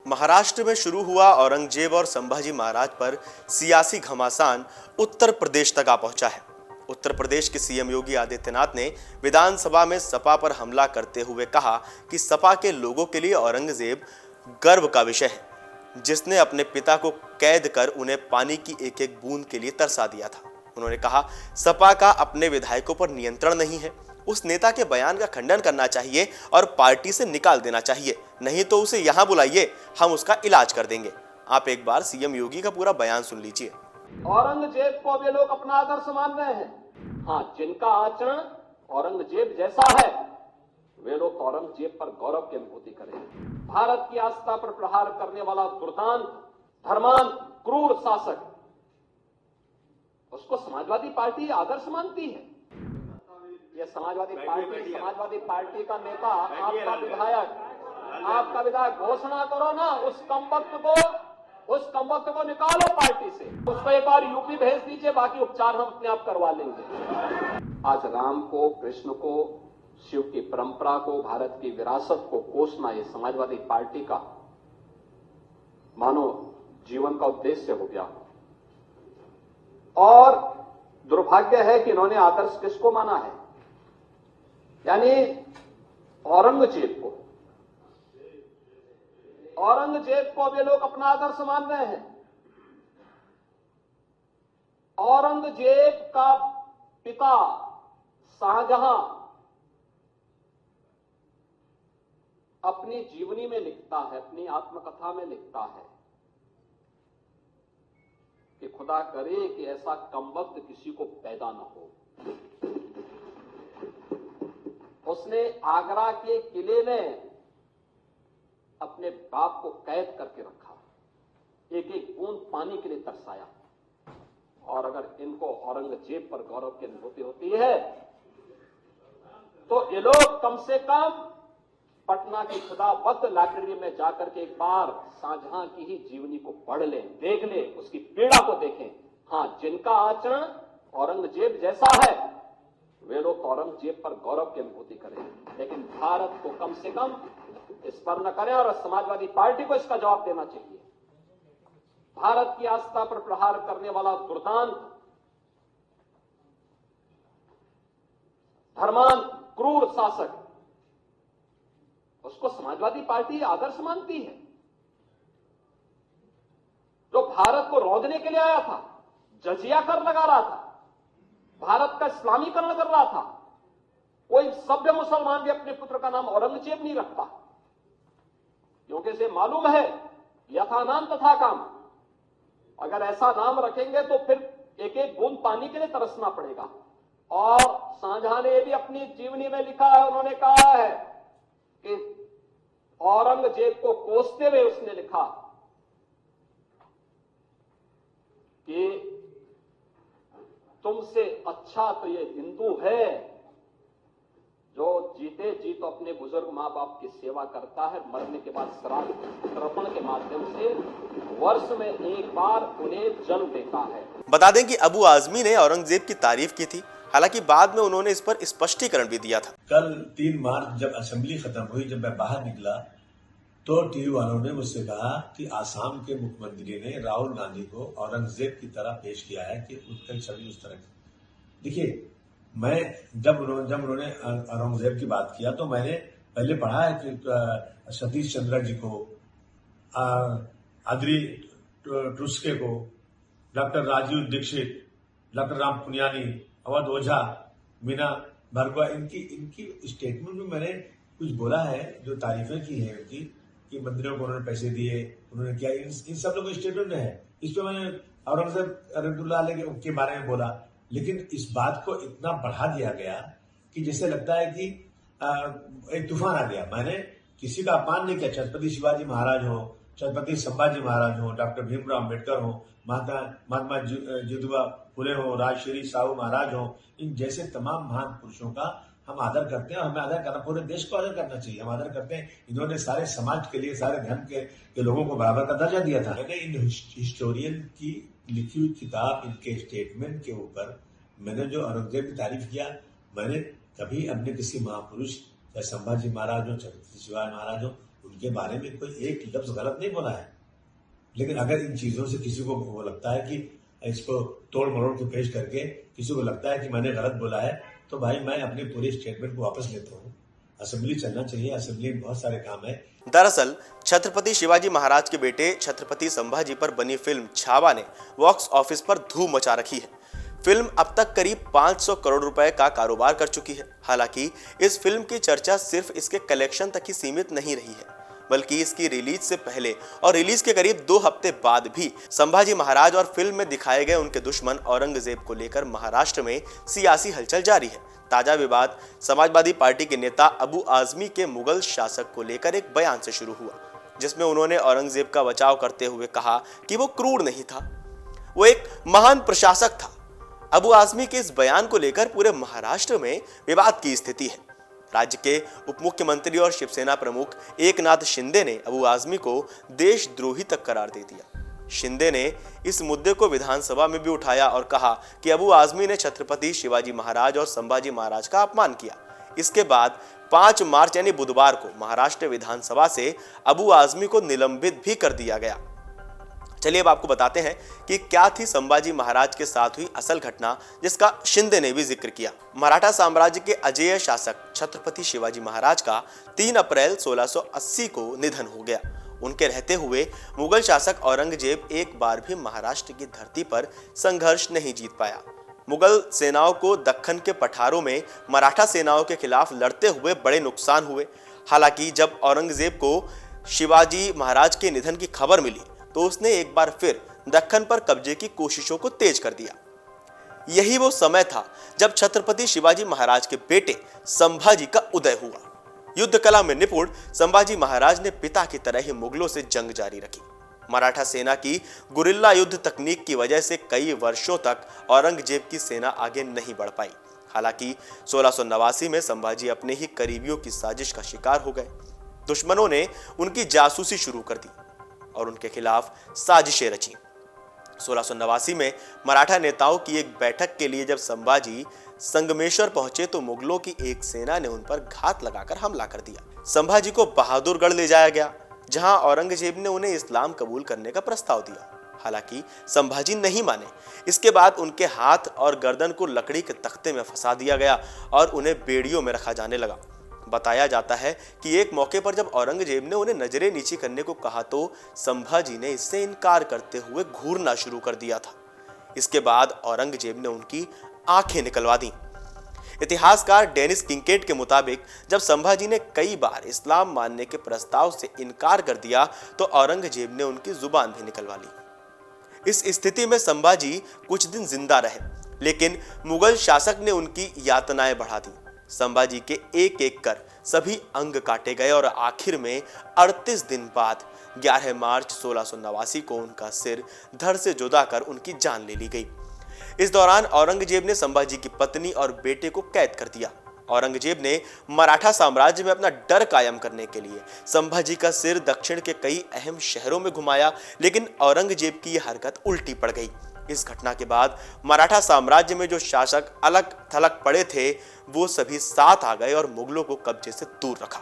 महाराष्ट्र में शुरू हुआ औरंगजेब और संभाजी महाराज पर सियासी घमासान उत्तर प्रदेश तक आ पहुंचा है। उत्तर प्रदेश के सीएम योगी आदित्यनाथ ने विधानसभा में सपा पर हमला करते हुए कहा कि सपा के लोगों के लिए औरंगजेब गर्व का विषय है, जिसने अपने पिता को कैद कर उन्हें पानी की एक एक बूंद के लिए तरसा दिया था। उन्होंने कहा, सपा का अपने विधायकों पर नियंत्रण नहीं है। उस नेता के बयान का खंडन करना चाहिए और पार्टी से निकाल देना चाहिए, नहीं तो उसे यहां बुलाइए, हम उसका इलाज कर देंगे। आप एक बार सीएम योगी का पूरा बयान सुन लीजिए। औरंगजेब को वे लोग अपना आदर्श मान रहे हैं। हाँ, जिनका आचरण औरंगजेब जैसा है, वे लोग औरंगजेब पर गौरव की अनुभूति करें। भारत की आस्था पर प्रहार करने वाला दुर्दांत, धर्मांत, क्रूर शासक, उसको समाजवादी पार्टी आदर्श मानती है। ये समाजवादी पार्टी का नेता, आपका विधायक घोषणा करो ना, उस कमबख्त को निकालो पार्टी से, उसको एक बार यूपी भेज दीजिए, बाकी उपचार हम अपने आप करवा लेंगे। आज राम को, कृष्ण को, शिव की परंपरा को, भारत की विरासत को कोसना, ये समाजवादी पार्टी का मानो जीवन का उद्देश्य हो गया। और दुर्भाग्य है कि इन्होंने आदर्श किसको माना है, यानी औरंगजेब को वे लोग अपना आदर्श मान रहे हैं। औरंगजेब का पिता शाहजहां अपनी जीवनी में लिखता है, अपनी आत्मकथा में लिखता है कि खुदा करे कि ऐसा कमबख्त किसी को पैदा न हो। उसने आगरा के किले में अपने बाप को कैद करके रखा, एक एक बूंद पानी के लिए तरसाया। और अगर इनको औरंगजेब पर गौरव की अनुभूति होती है, तो ये लोग कम से कम पटना की खुदावंद लाइब्रेरी में जाकर के एक बार शाहजहां की ही जीवनी को पढ़ लें, देख लें, उसकी पीड़ा को देखें। हाँ, जिनका आचरण औरंगजेब जैसा है, वे लोग औरंगजेब पर गौरव की अनुभूति करें, लेकिन भारत को कम से कम इस पर न करें। और समाजवादी पार्टी को इसका जवाब देना चाहिए। भारत की आस्था पर प्रहार करने वाला दुर्दांत, धर्मांत, क्रूर शासक, उसको समाजवादी पार्टी आदर्श मानती है। जो भारत को रौंदने के लिए आया था, जजिया कर लगा रहा था, भारत का इस्लामीकरण कर रहा था। कोई सभ्य मुसलमान भी अपने पुत्र का नाम औरंगजेब नहीं रखता, क्योंकि इसे मालूम है यथा नाम तथा काम। अगर ऐसा नाम रखेंगे तो फिर एक एक बूंद पानी के लिए तरसना पड़ेगा। और शाहजहां ने भी अपनी जीवनी में लिखा है, उन्होंने कहा है कि औरंगजेब को कोसते हुए उसने लिखा कि तुमसे अच्छा तो ये हिंदू है जो जीते जी तो अपने बुजुर्ग मां बाप की सेवा करता है, मरने के बाद श्राद्ध तर्पण के माध्यम से वर्ष में एक बार उन्हें जल देता है। बता दें कि अबू आजमी ने औरंगजेब की तारीफ की थी, हालांकि बाद में उन्होंने इस पर स्पष्टीकरण भी दिया था। कल 3 मार्च जब असेंबली खत्म हुई, जब मैं बाहर निकला तो टीवी वालों ने मुझसे कहा कि आसाम के मुख्यमंत्री ने राहुल गांधी को औरंगजेब की तरह पेश किया है कि उनकी छवि उस तरह की। देखिए, मैं जब उन्होंने औरंगजेब की बात किया तो मैंने पहले पढ़ा है कि सतीश चंद्र जी को, आदरी टुस्के को, डॉक्टर राजीव दीक्षित, डॉक्टर राम पुनियानी, अवध ओझा, मीना भार्गवा, इनकी स्टेटमेंट में मैंने कुछ बोला है, जो तारीफें की है उनकी, कि मंदिरों को उन्होंने पैसे दिए, उन्होंने क्या, इन सब लोगों की स्टेटमेंट में है। इस पर मैंने औरंगजेब रहमतुल्लाह अलैह के बारे में बोला, लेकिन इस बात को इतना बढ़ा दिया गया कि जैसे लगता है कि एक तूफान आ गया। मैंने किसी का अपमान नहीं किया। छत्रपति शिवाजी महाराज हो, छत्रपति संभाजी महाराज हो, डॉक्टर भीमराव अम्बेडकर हो, महात्मा ज्योतिबा फुले हो, राजश्री साहू महाराज हो, इन जैसे तमाम महान पुरुषों का हम आदर करते हैं और हमें आदर करना, पूरे देश को आदर करना चाहिए। हम आदर करते हैं। इन्होंने सारे समाज के लिए, सारे धर्म के लोगों को बराबर का दर्जा दिया था। मैंने इन हिस्टोरियन की लिखी हुई किताब, इनके स्टेटमेंट के ऊपर मैंने जो औरंगजेब की तारीफ किया, मैंने कभी अपने किसी महापुरुष, चाहे संभाजी महाराज हो, छत्रपति शिवाजी महाराज हो, उनके बारे में कोई एक लफ्ज गलत नहीं बोला है, लेकिन अगर इन चीजों से किसी को वो लगता है कि इसको तोड़ मरोड़ के पेश करके किसी को लगता है कि मैंने गलत बोला है, तो भाई मैं अपनी पूरी स्टेटमेंट को वापस लेता हूँ। असेंबली चलना चाहिए, असेंबली में बहुत सारे काम है। दरअसल छत्रपति शिवाजी महाराज के बेटे छत्रपति संभाजी पर बनी फिल्म छावा ने बॉक्स ऑफिस पर धूम मचा रखी है। फिल्म अब तक करीब 500 करोड़ रुपए का कारोबार कर चुकी है। हालांकि इस फिल्म की चर्चा सिर्फ इसके कलेक्शन तक ही सीमित नहीं रही है, बल्कि इसकी रिलीज से पहले और रिलीज के करीब 2 हफ्ते बाद भी संभाजी महाराज और फिल्म में दिखाए गए उनके दुश्मन औरंगजेब को लेकर महाराष्ट्र में सियासी हलचल जारी है। ताजा विवाद समाजवादी पार्टी के नेता अबू आजमी के मुगल शासक को लेकर एक बयान से शुरू हुआ, जिसमें उन्होंने औरंगजेब का बचाव करते हुए कहा कि वो क्रूर नहीं था, वो एक महान प्रशासक था। अबू आजमी के इस बयान को लेकर पूरे महाराष्ट्र में विवाद की स्थिति है। राज्य के उप मुख्यमंत्री और शिवसेना प्रमुख एकनाथ शिंदे ने अबू आजमी को देशद्रोही तक करार दे दिया। शिंदे ने इस मुद्दे को विधानसभा में भी उठाया और कहा कि अबू आजमी ने छत्रपति शिवाजी महाराज और संभाजी महाराज का अपमान किया। इसके बाद 5 मार्च यानी बुधवार को महाराष्ट्र विधानसभा से अबू आजमी को निलंबित भी कर दिया गया। चलिए अब आपको बताते हैं कि क्या थी संभाजी महाराज के साथ हुई असल घटना, जिसका शिंदे ने भी जिक्र किया। मराठा साम्राज्य के अजेय शासक छत्रपति शिवाजी महाराज का 3 अप्रैल 1680 को निधन हो गया। उनके रहते हुए मुगल शासक औरंगजेब एक बार भी महाराष्ट्र की धरती पर संघर्ष नहीं जीत पाया। मुगल सेनाओं को दक्कन के पठारों में मराठा सेनाओं के खिलाफ लड़ते हुए बड़े नुकसान हुए। हालांकि जब औरंगजेब को शिवाजी महाराज के निधन की खबर मिली तो उसने एक बार फिर दक्कन पर कब्जे की कोशिशों को तेज कर दिया। यही वो समय था जब छत्रपति शिवाजी महाराज के बेटे संभाजी का उदय हुआ। युद्ध कला में निपुण संभाजी महाराज ने पिता की तरह ही मुगलों से जंग जारी रखी। मराठा सेना की गुरिल्ला युद्ध तकनीक की वजह से कई वर्षों तक औरंगजेब की सेना आगे नहीं बढ़ पाई। हालांकि 1689 में संभाजी अपने ही करीबियों की साजिश का शिकार हो गए। दुश्मनों ने उनकी जासूसी शुरू कर दी और उनके खिलाफ साजिशें रची। 1689 में मराठा नेताओं की एक बैठक के लिए जब संभाजी संगमेश्वर पहुंचे तो मुगलों की एक सेना ने उन पर घात लगाकर हमला कर दिया। संभाजी को बहादुरगढ़ ले जाया गया, जहां औरंगजेब ने उन्हें इस्लाम कबूल करने का प्रस्ताव दिया। हालांकि संभाजी नहीं माने। इसके बाद उनके हाथ और गर्दन को लकड़ी के तख्ते में फंसा दिया गया और उन्हें बेड़ियों में रखा जाने लगा। बताया जाता है कि एक मौके पर जब औरंगजेब ने उन्हें नजरें नीची करने को कहा तो संभाजी ने इससे इनकार करते हुए घूरना शुरू कर दिया था। इसके बाद औरंगजेब ने उनकी आंखें निकलवा दी। इतिहासकार डेनिस किंकेट के मुताबिक जब संभाजी ने कई बार इस्लाम मानने के प्रस्ताव से इनकार कर दिया तो औरंगजेब ने उनकी जुबान भी निकलवा ली। इस स्थिति में संभाजी कुछ दिन जिंदा रहे, लेकिन मुगल शासक ने उनकी यातनाएं बढ़ा दी। संभाजी के एक एक कर सभी अंग काटे गए और आखिर में 38 दिन बाद 11 मार्च 1689 को उनका सिर धड़ से जुदा कर उनकी जान ले ली गई। इस दौरान औरंगजेब ने संभाजी की पत्नी और बेटे को कैद कर दिया। औरंगजेब ने मराठा साम्राज्य में अपना डर कायम करने के लिए संभाजी का सिर दक्षिण के कई अहम शहरों में घुमाया, लेकिन औरंगजेब की यह हरकत उल्टी पड़ गई। इस घटना के बाद मराठा साम्राज्य में जो शासक अलग थलग पड़े थे वो सभी साथ आ गए और मुगलों को कब्जे से दूर रखा।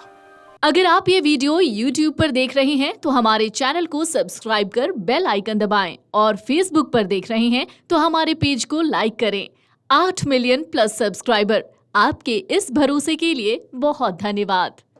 अगर आप ये वीडियो YouTube पर देख रहे हैं तो हमारे चैनल को सब्सक्राइब कर बेल आइकन दबाएं और Facebook पर देख रहे हैं तो हमारे पेज को लाइक करें। 8 मिलियन प्लस सब्सक्राइबर, आपके इस भरोसे के लिए बहुत धन्यवाद।